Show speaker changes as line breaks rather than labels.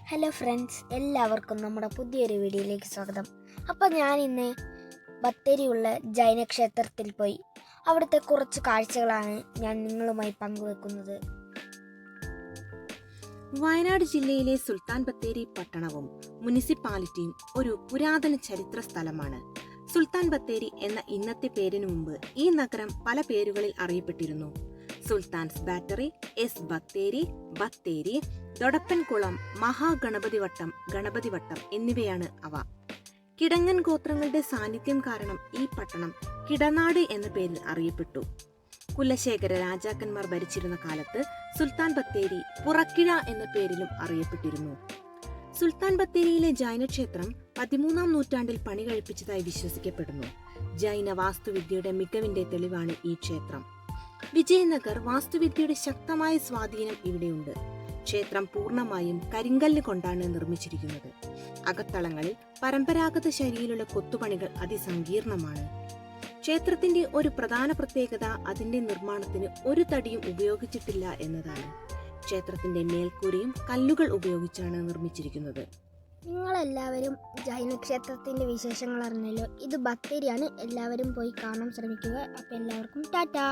Hello friends, എല്ലാവർക്കും നമ്മുടെ പുതിയൊരു വീഡിയോയിലേക്ക് സ്വാഗതം. അപ്പോൾ ഞാൻ ഇന്ന് ബത്തേരിയുള്ള ജൈന ക്ഷേത്രത്തിൽ പോയി അവിടുത്തെ കുറച്ച് കാഴ്ചകളാണ് ഞാൻ നിങ്ങളുമായി പങ്കുവെക്കുന്നത്.
വയനാട് ജില്ലയിലെ സുൽത്താൻ ബത്തേരി പട്ടണവും മുനിസിപ്പാലിറ്റിയും ഒരു പുരാതന ചരിത്ര സ്ഥലമാണ്. സുൽത്താൻ ബത്തേരി എന്ന ഇന്നത്തെ പേരിനു മുമ്പ് ഈ നഗരം പല പേരുകളിൽ അറിയപ്പെട്ടിരുന്നു. Sultan's battery, S Bathery, Bathery, Dottappankulam, Mahaganapathivattam, Ganapathivattam എന്നിവയാണ് അവ. കിടങ്ങൻ ഗോത്രങ്ങളുടെ സാന്നിധ്യം കാരണം ഈ പട്ടണം കിടനാട് എന്ന പേരിൽ അറിയപ്പെട്ടു. കുലശേഖര രാജാക്കന്മാർ ഭരിച്ചിരുന്ന കാലത്ത് സുൽത്താൻ ബത്തേരി പുറക്കിഴ എന്ന പേരിലും അറിയപ്പെട്ടിരുന്നു. സുൽത്താൻ ബത്തേരിയിലെ ജൈനക്ഷേത്രം 13-ാം നൂറ്റാണ്ടിൽ പണി കഴിപ്പിച്ചതായി വിശ്വസിക്കപ്പെടുന്നു. ജൈന വാസ്തുവിദ്യയുടെ മികവിന്റെ തെളിവാണ് ഈ ക്ഷേത്രം. വിജയനഗർ വാസ്തുവിദ്യയുടെ ശക്തമായ സ്വാധീനം ഇവിടെയുണ്ട്. ക്ഷേത്രം പൂർണ്ണമായും കരിങ്കല്ല് കൊണ്ടാണ് നിർമ്മിച്ചിരിക്കുന്നത്. അകത്തളങ്ങളിൽ പരമ്പരാഗത ശൈലിയിലുള്ള കൊത്തുപണികൾ അതിസങ്കീർണമാണ്. ക്ഷേത്രത്തിന്റെ ഒരു പ്രധാന പ്രത്യേകത അതിന്റെ നിർമ്മാണത്തിന് ഒരു തടിയും ഉപയോഗിച്ചിട്ടില്ല എന്നതാണ്. ക്ഷേത്രത്തിന്റെ മേൽക്കൂരയും കല്ലുകൾ ഉപയോഗിച്ചാണ് നിർമ്മിച്ചിരിക്കുന്നത്.
നിങ്ങളെല്ലാവരും ജൈനക്ഷേത്രത്തിന്റെ വിശേഷങ്ങൾ അറിഞ്ഞല്ലോ. ഇത് ബത്തേരിയാണ്. എല്ലാവരും പോയി കാണാൻ ശ്രമിക്കുക. അപ്പോൾ എല്ലാവർക്കും ടാറ്റാ.